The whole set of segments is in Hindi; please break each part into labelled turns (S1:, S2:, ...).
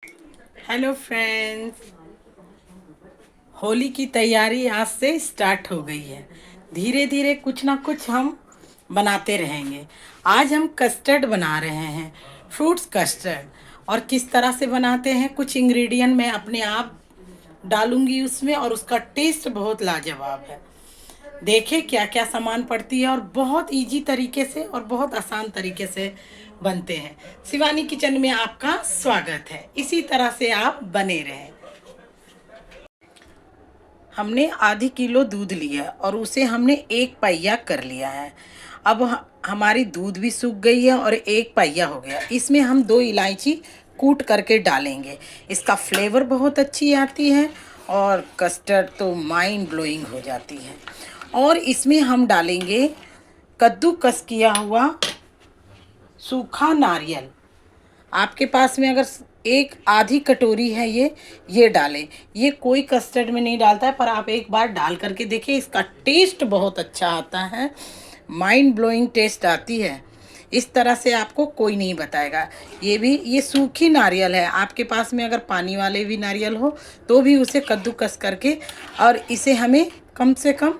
S1: हेलो फ्रेंड्स, होली की तैयारी आज से स्टार्ट हो गई है। धीरे धीरे कुछ ना कुछ हम बनाते रहेंगे। आज हम कस्टर्ड बना रहे हैं, फ्रूट्स कस्टर्ड। और किस तरह से बनाते हैं, कुछ इंग्रेडिएंट मैं अपने आप डालूंगी उसमें, और उसका टेस्ट बहुत लाजवाब है। देखें क्या क्या सामान पड़ती है, और बहुत इजी तरीके से और बहुत आसान तरीके से बनते हैं। शिवानी किचन में आपका स्वागत है। इसी तरह से आप बने रहें। हमने आधी किलो दूध लिया और उसे हमने एक पहिया कर लिया है। अब हमारी दूध भी सूख गई है और एक पहिया हो गया। इसमें हम 2 इलायची कूट करके डालेंगे। इसका फ्लेवर बहुत अच्छी आती है और कस्टर्ड तो माइंड ब्लोइंग हो जाती है। और इसमें हम डालेंगे कद्दूकस किया हुआ सूखा नारियल। आपके पास में अगर एक आधी कटोरी है, ये डालें। ये कोई कस्टर्ड में नहीं डालता है, पर आप एक बार डाल करके देखिए, इसका टेस्ट बहुत अच्छा आता है। माइंड ब्लोइंग टेस्ट आती है। इस तरह से आपको कोई नहीं बताएगा। ये सूखी नारियल है। आपके पास में अगर पानी वाले भी नारियल हो तो भी उसे कद्दूकस करके, और इसे हमें कम से कम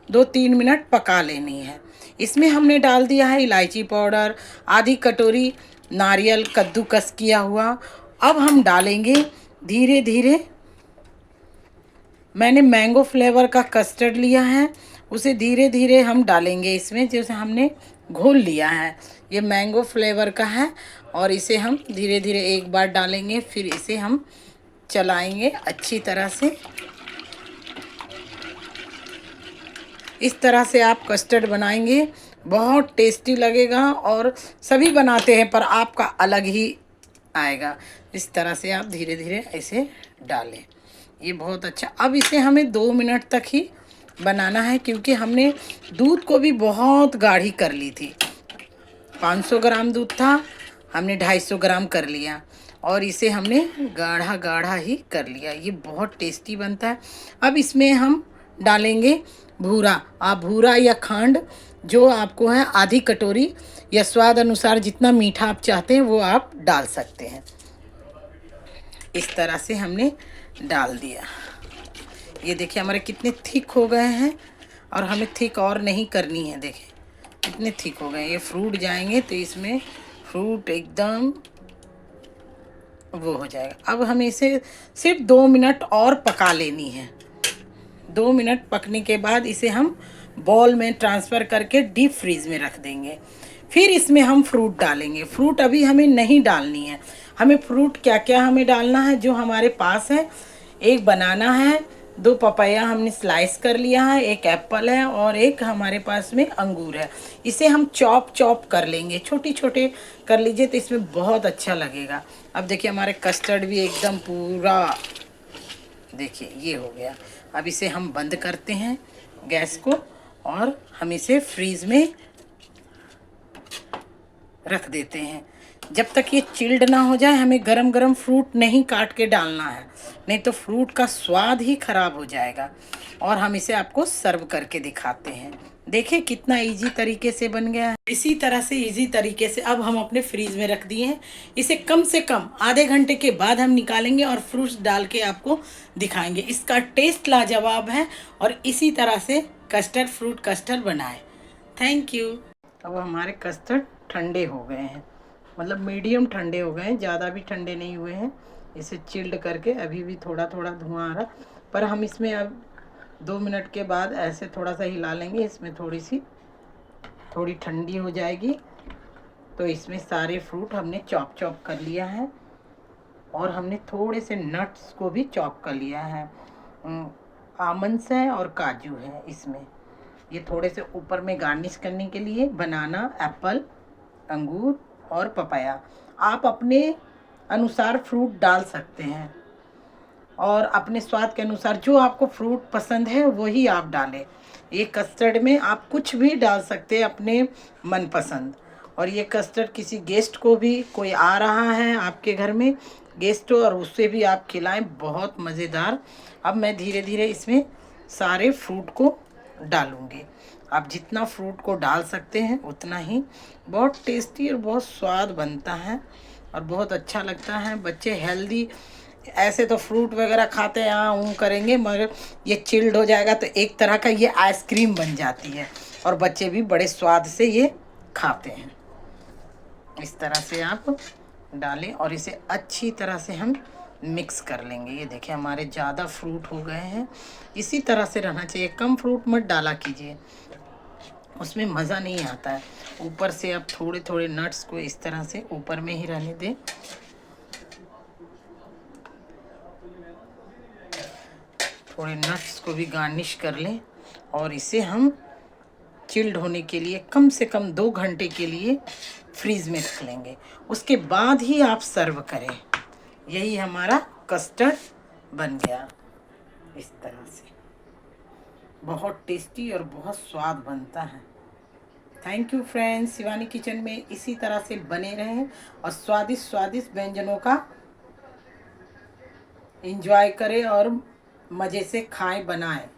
S1: 2-3 मिनट पका लेनी है। इसमें हमने डाल दिया है इलायची पाउडर, आधी कटोरी नारियल कद्दूकस किया हुआ। अब हम डालेंगे धीरे धीरे। मैंने मैंगो फ्लेवर का कस्टर्ड लिया है, उसे धीरे धीरे हम डालेंगे इसमें, जैसे हमने घोल लिया है। ये मैंगो फ्लेवर का है और इसे हम धीरे धीरे एक बार डालेंगे, फिर इसे हम चलाएंगे अच्छी तरह से। इस तरह से आप कस्टर्ड बनाएंगे, बहुत टेस्टी लगेगा। और सभी बनाते हैं पर आपका अलग ही आएगा। इस तरह से आप धीरे धीरे ऐसे डालें। ये बहुत अच्छा। अब इसे हमें 2 मिनट तक ही बनाना है, क्योंकि हमने दूध को भी बहुत गाढ़ी कर ली थी। 500 ग्राम दूध था, हमने 250 ग्राम कर लिया और इसे हमने गाढ़ा गाढ़ा ही कर लिया। ये बहुत टेस्टी बनता है। अब इसमें हम डालेंगे भूरा। आप भूरा या खंड जो आपको है, आधी कटोरी, या स्वाद अनुसार जितना मीठा आप चाहते हैं वो आप डाल सकते हैं। इस तरह से हमने डाल दिया। ये देखिए हमारे कितने थिक हो गए हैं, और हमें थिक और नहीं करनी है। देखिए कितने थिक हो गए। ये फ्रूट जाएंगे तो इसमें फ्रूट एकदम वो हो जाएगा। अब हमें इसे सिर्फ 2 मिनट और पका लेनी है। 2 मिनट पकने के बाद इसे हम बॉल में ट्रांसफ़र करके डीप फ्रीज में रख देंगे। फिर इसमें हम फ्रूट डालेंगे। फ्रूट अभी हमें नहीं डालनी है। हमें फ्रूट क्या क्या हमें डालना है जो हमारे पास है, एक बनाना है, 2 पपाया हमने स्लाइस कर लिया है, एक एप्पल है और एक हमारे पास में अंगूर है। इसे हम चॉप चॉप कर लेंगे, छोटे छोटे कर लीजिए तो इसमें बहुत अच्छा लगेगा। अब देखिए हमारे कस्टर्ड भी एकदम पूरा, देखिए ये हो गया। अब इसे हम बंद करते हैं गैस को, और हम इसे फ्रीज में रख देते हैं जब तक ये चिल्ड ना हो जाए। हमें गरम गरम फ्रूट नहीं काट के डालना है, नहीं तो फ्रूट का स्वाद ही खराब हो जाएगा। और हम इसे आपको सर्व करके दिखाते हैं। देखिए कितना इजी तरीके से बन गया है। इसी तरह से इजी तरीके से अब हम अपने फ्रीज में रख दिए हैं। इसे कम से कम आधे घंटे के बाद हम निकालेंगे और फ्रूट्स डाल के आपको दिखाएंगे। इसका टेस्ट लाजवाब है। और इसी तरह से कस्टर्ड, फ्रूट कस्टर्ड बनाएं। Thank you. अब हमारे कस्टर्ड ठंडे हो गए हैं, मतलब मीडियम ठंडे हो गए हैं, ज़्यादा भी ठंडे नहीं हुए हैं। इसे चिल्ड करके अभी भी थोड़ा थोड़ा धुआं आ रहा, पर हम इसमें अब 2 मिनट के बाद ऐसे थोड़ा सा हिला लेंगे। इसमें थोड़ी ठंडी हो जाएगी तो इसमें सारे फ्रूट हमने चॉप चॉप कर लिया है, और हमने थोड़े से नट्स को भी चॉप कर लिया है। आमंड्स है और काजू है इसमें। ये थोड़े से ऊपर में गार्निश करने के लिए बनाना, एप्पल, अंगूर और पपाया। आप अपने अनुसार फ्रूट डाल सकते हैं, और अपने स्वाद के अनुसार जो आपको फ्रूट पसंद है वही आप डालें। ये कस्टर्ड में आप कुछ भी डाल सकते हैं अपने मनपसंद। और ये कस्टर्ड किसी गेस्ट को भी, कोई आ रहा है आपके घर में गेस्ट हो, और उससे भी आप खिलाएं, बहुत मज़ेदार। अब मैं धीरे धीरे इसमें सारे फ्रूट को डालूँगी। आप जितना फ्रूट को डाल सकते हैं उतना ही बहुत टेस्टी और बहुत स्वाद बनता है। और बहुत अच्छा लगता है। बच्चे हेल्दी, ऐसे तो फ्रूट वगैरह खाते हैं, हाँ ऊँ करेंगे, मगर ये चिल्ड हो जाएगा तो एक तरह का ये आइसक्रीम बन जाती है और बच्चे भी बड़े स्वाद से ये खाते हैं। इस तरह से आप डालें और इसे अच्छी तरह से हम मिक्स कर लेंगे। ये देखिए हमारे ज़्यादा फ्रूट हो गए हैं, इसी तरह से रहना चाहिए, कम फ्रूट मत डाला कीजिए, उसमें मज़ा नहीं आता है। ऊपर से आप थोड़े थोड़े नट्स को इस तरह से ऊपर में ही रहने दें। थोड़े नट्स को भी गार्निश कर लें और इसे हम चिल्ड होने के लिए कम से कम 2 घंटे के लिए फ्रीज में रख लेंगे, उसके बाद ही आप सर्व करें। यही हमारा कस्टर्ड बन गया। इस तरह से बहुत टेस्टी और बहुत स्वाद बनता है। Thank you friends, Shivani kitchen में इसी तरह से बने रहें और स्वादिष्ट स्वादिष्ट व्यंजनों का एंजॉय करें और मज़े से खाएं, बनाएं।